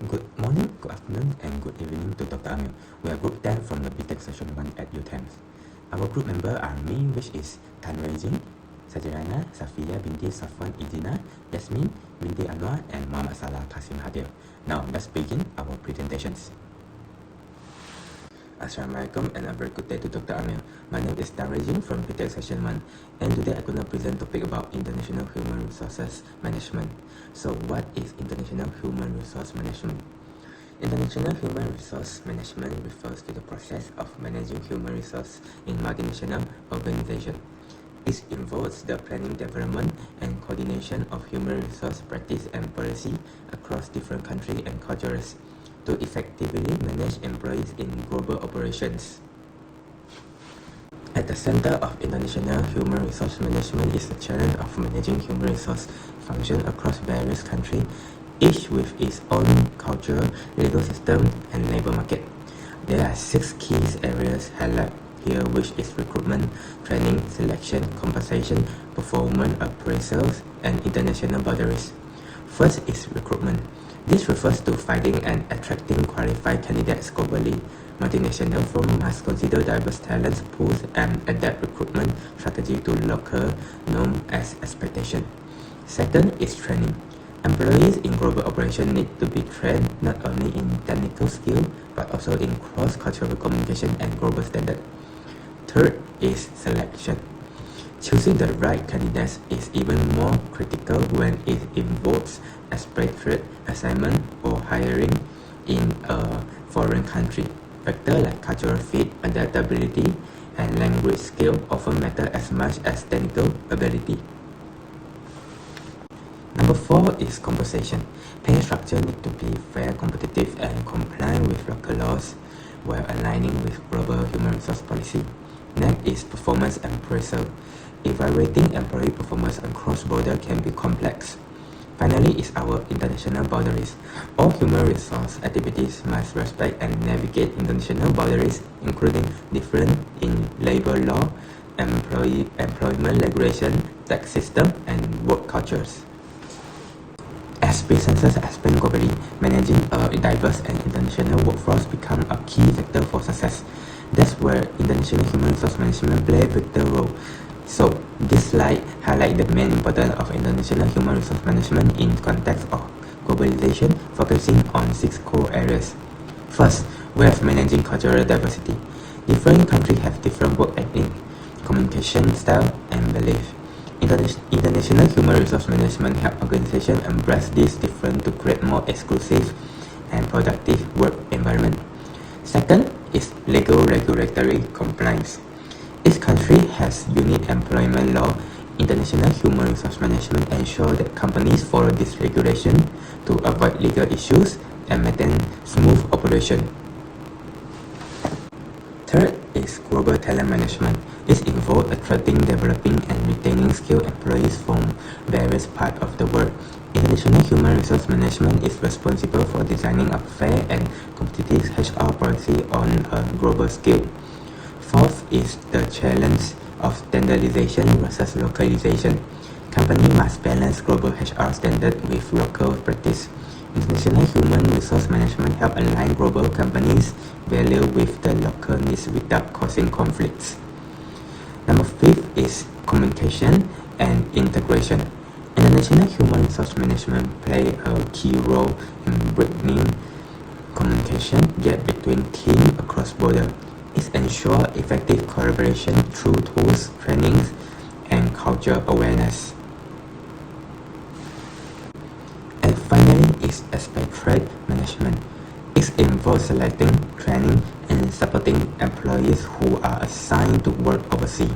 Good morning, good afternoon, and good evening to Dr. Amir. We are Group 10 from the BTech Session 1 at UTEMS. Our group member are me, which is Tan Rejin, Sajirana, Safia binti Safwan Izina, Yasmin binti Anwar, and Muhammad Salah Qasim Hadil. Now, let's begin our presentations. Assalamualaikum and a very good day to Dr. Amir. My name is Tan Rejin from BTech Session 1, and today I'm going to present a topic about International Human Resources Management. So what is International Human Resource Management? International Human Resource Management refers to the process of managing human resources in multinational organizations. It involves the planning, development, and coordination of human resource practice and policy across different countries and cultures to effectively manage employees in global operations. At the center of international human resource management is the challenge of managing human resource functions across various countries, each with its own culture, legal system, and labor market. There are 6 key areas highlighted here, which is recruitment, training, selection, compensation, performance appraisals, and international boundaries. First is recruitment. This refers to finding and attracting qualified candidates globally. Multinational firms must consider diverse talent pools and adapt recruitment strategy to local norms as expectation. Second is training. Employees in global operations need to be trained not only in technical skill but also in cross-cultural communication and global standards. Third is selection. Choosing the right candidates is even more critical when it involves expatriate assignment or hiring in a foreign country. Factors like cultural fit, adaptability, and language skill often matter as much as technical ability. Number 4 is compensation. Pay structure need to be fair, competitive, and compliant with local laws while aligning with global human resource policy. Next is performance appraisal. Evaluating employee performance across borders can be complex. Finally is our international boundaries. All human resource activities must respect and navigate international boundaries, including difference in labor law, employment regulation, tax system, and work cultures. As businesses expand globally, managing a diverse and international workforce becomes a key factor for success. That's where international human resource management plays a vital role. So, this slide highlights the main importance of international human resource management in context of globalization, focusing on 6 core areas. First, we have managing cultural diversity. Different countries have different work ethic, communication style, and belief. International human resource management helps organizations embrace this difference to create more exclusive and productive work environment. Second is legal regulatory compliance. Each country has unique employment law. International human resource management ensures that companies follow this regulation to avoid legal issues and maintain smooth operation. Third is global talent management. This involves attracting, developing, and retaining skilled employees from various parts of the world. International human resource management is responsible for designing a fair and competitive HR policy on a global scale. Fourth is the challenge of standardization versus localization. Companies must balance global HR standards with local practice. International human resource management helps align global companies' values with the local needs without causing conflicts. Number 5 is communication and integration. International human resource management plays a key role in bridging communication gap between teams across borders. It ensures effective collaboration through tools, trainings, and culture awareness. And finally is expatriate management. It involves selecting, training, and supporting employees who are assigned to work overseas.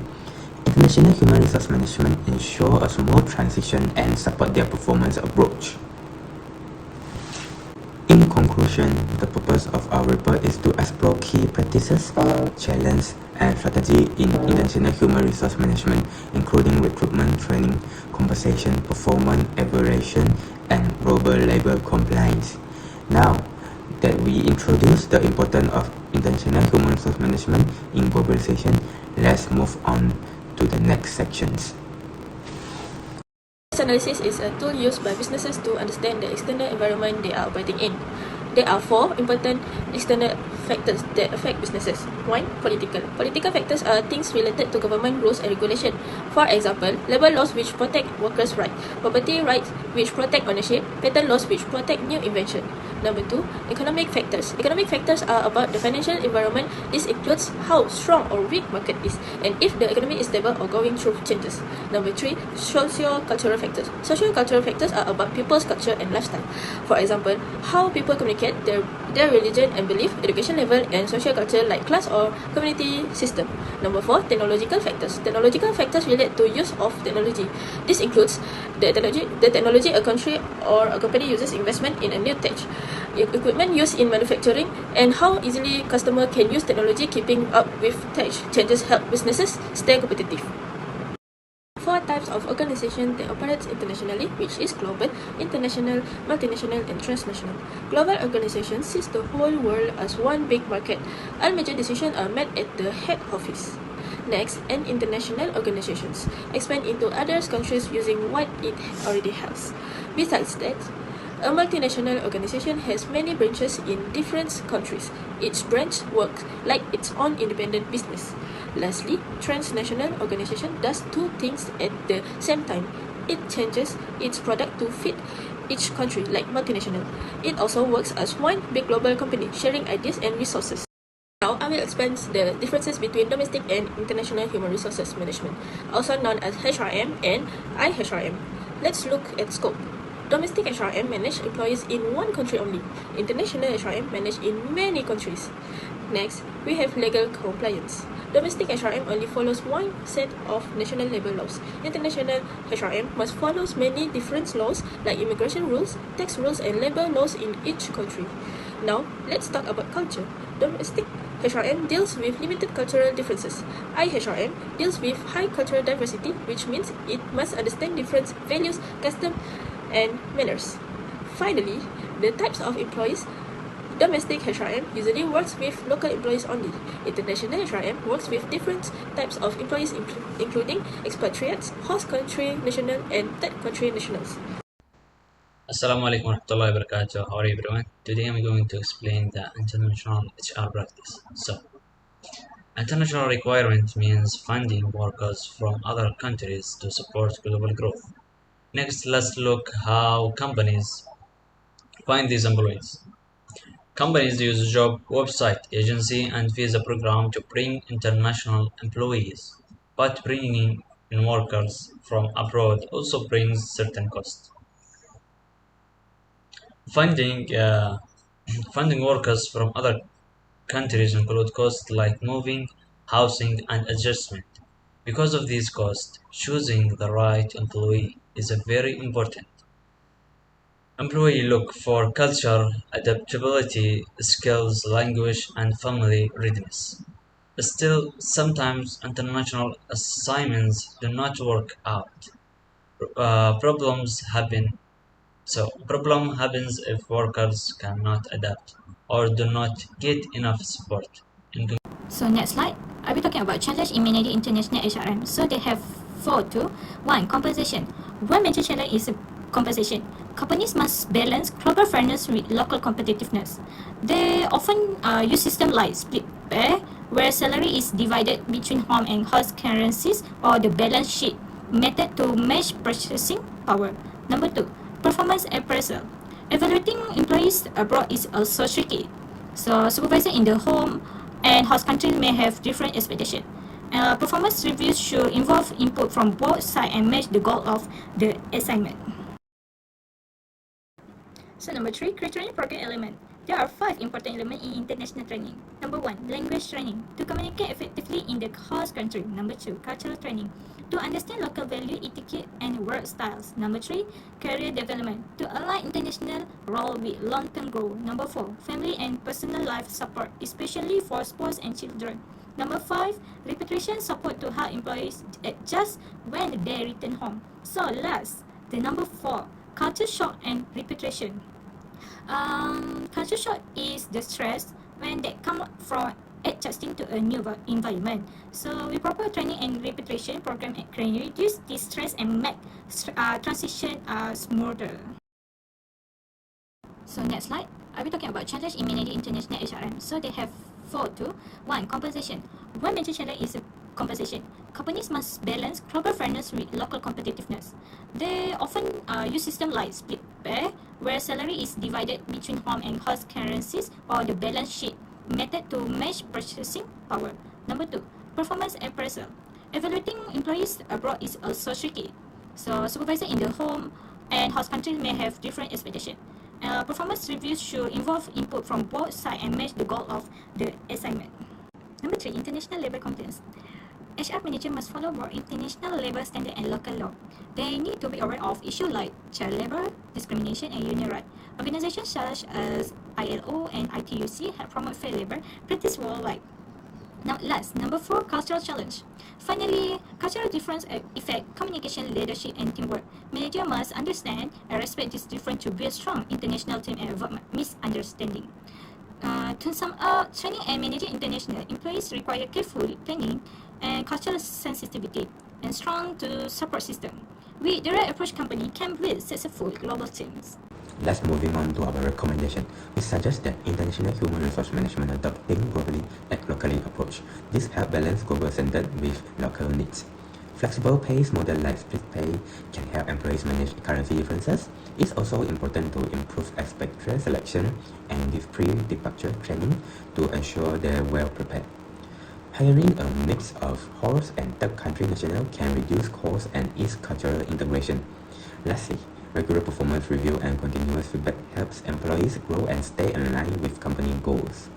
International human resource management ensures a smooth transition and support their performance approach. In conclusion, the purpose of our report is to explore key practices, challenges, and strategy in international human resource management, including recruitment, training, compensation, performance evaluation, and global labor compliance. Now that we introduce the importance of international human resource management in globalization, let's move on to the next sections. Analysis is a tool used by businesses to understand the external environment they are operating in. There are 4 important external factors that affect businesses. 1. Political. Political factors are things related to government rules and regulation. For example, labor laws which protect workers' rights, property rights which protect ownership, patent laws which protect new invention. Number 2. Economic factors. Economic factors are about the financial environment. This includes how strong or weak market is and if the economy is stable or going through changes. Number 3. Socio-cultural factors. Socio-cultural factors are about people's culture and lifestyle. For example, how people communicate, their religion and belief, education level, and social culture like class or community system. Number 4. Technological factors. Technological factors relate to use of technology. This includes the technology a country or a company uses, investment in a new tech, equipment used in manufacturing, and how easily customer can use technology. Keeping up with tech changes help businesses stay competitive. 4 types of organization that operates internationally, which is global, international, multinational, and transnational. Global organizations sees the whole world as one big market. All major decisions are made at the head office. Next, and international organizations expand into other countries using what it already has. Besides that, a multinational organization has many branches in different countries. Each branch works like its own independent business. Lastly, transnational organization does 2 things at the same time. It changes its product to fit each country like multinational. It also works as one big global company, sharing ideas and resources. Now, I will explain the differences between domestic and international human resources management, also known as HRM and IHRM. Let's look at scope. Domestic HRM manage employees in one country only. International HRM manage in many countries. Next, we have legal compliance. Domestic HRM only follows one set of national labor laws. International HRM must follow many different laws like immigration rules, tax rules, and labor laws in each country. Now, let's talk about culture. Domestic HRM deals with limited cultural differences. IHRM deals with high cultural diversity, which means it must understand different values, customs, and manners. Finally, the types of employees. Domestic HRM usually works with local employees only. International HRM works with different types of employees including expatriates, host country national, and third country nationals. Assalamualaikum warahmatullahi wabarakatuh. How are you everyone? Today I'm going to explain the international HR practice. So, international requirement means funding workers from other countries to support global growth. Next, let's look how companies find these employees. Companies use job website, agency, and visa program to bring international employees. But bringing in workers from abroad also brings certain costs. Funding funding workers from other countries include costs like moving, housing, and adjustment. Because of these costs, choosing the right employee is a very important. Employee look for culture, adaptability, skills, language, and family readiness. Still, sometimes international assignments do not work out. Problems happen. So, problem happens if workers cannot adapt or do not get enough support. So next slide, I'll be talking about challenge in managing international HRM. So they have 4 too. 1. Compensation. One major challenge is compensation. Companies must balance global fairness with local competitiveness. They often use systems like split pay, where salary is divided between home and host currencies, or the balance sheet method to match purchasing power. Number 2. Performance appraisal. Evaluating employees abroad is also tricky. So supervisor in the home and host country may have different expectations. Performance reviews should involve input from both sides and match the goal of the assignment. So number 3, training program element. There are 5 important elements in international training. Number 1, language training, to communicate effectively in the host country. Number 2, cultural training, to understand local value, etiquette, and work styles. Number 3, career development, to align international role with long-term growth. Number 4, family and personal life support, especially for spouse and children. Number 5, repatriation support to help employees adjust when they return home. So last, the number 4, culture shock and repatriation. Culture shock is the stress when they come from adjusting to a new environment. So with proper training and repatriation program can reduce this stress and make transition smoother. So next slide, I'll be talking about challenge in managing international HRM. So they have four too. One, compensation. One major challenge is compensation. Companies must balance global fairness with local competitiveness. They often use systems like split pay, where salary is divided between home and host currencies, or the balance sheet method to match purchasing power. Number two, performance appraisal. Evaluating employees abroad is also tricky. So supervisor in the home and host country may have different expectations. Performance reviews should involve input from both sides and match the goal of the assignment. Number three, international labor compliance. HR manager must follow both international labor standard and local law. They need to be aware of issues like child labor, discrimination, and union rights. Organizations such as ILO and ITUC have promoted fair labor practice worldwide. Now, last, number four, cultural challenge. Finally, cultural difference affect communication, leadership, and teamwork. Manager must understand and respect this difference to build strong international team and avoid misunderstanding. To sum up, training and managing international employees require careful planning and cultural sensitivity and strong to support system. With the right approach, company can build successful global teams. Let's moving on to our recommendation. We suggest that international human resource management adopt think globally, act locally approach. This helps balance global standard with local needs. Flexible pay model like split pay can help employees manage currency differences. It's also important to improve expatriate selection and give pre-departure training to ensure they're well prepared. Hiring a mix of host and third country national can reduce costs and ease cultural integration. Lastly, regular performance review and continuous feedback helps employees grow and stay aligned with company goals.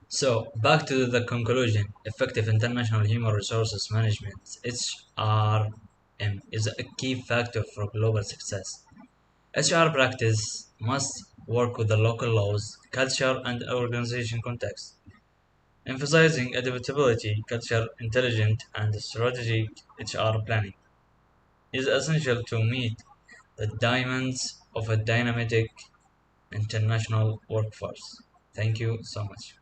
So, back to the conclusion, effective international human resources management (HRM) is a key factor for global success. HR practice must work with the local laws, culture, and organization context, emphasizing adaptability, culture intelligence, and strategic HR planning is essential to meet the demands of a dynamic international workforce. Thank you so much.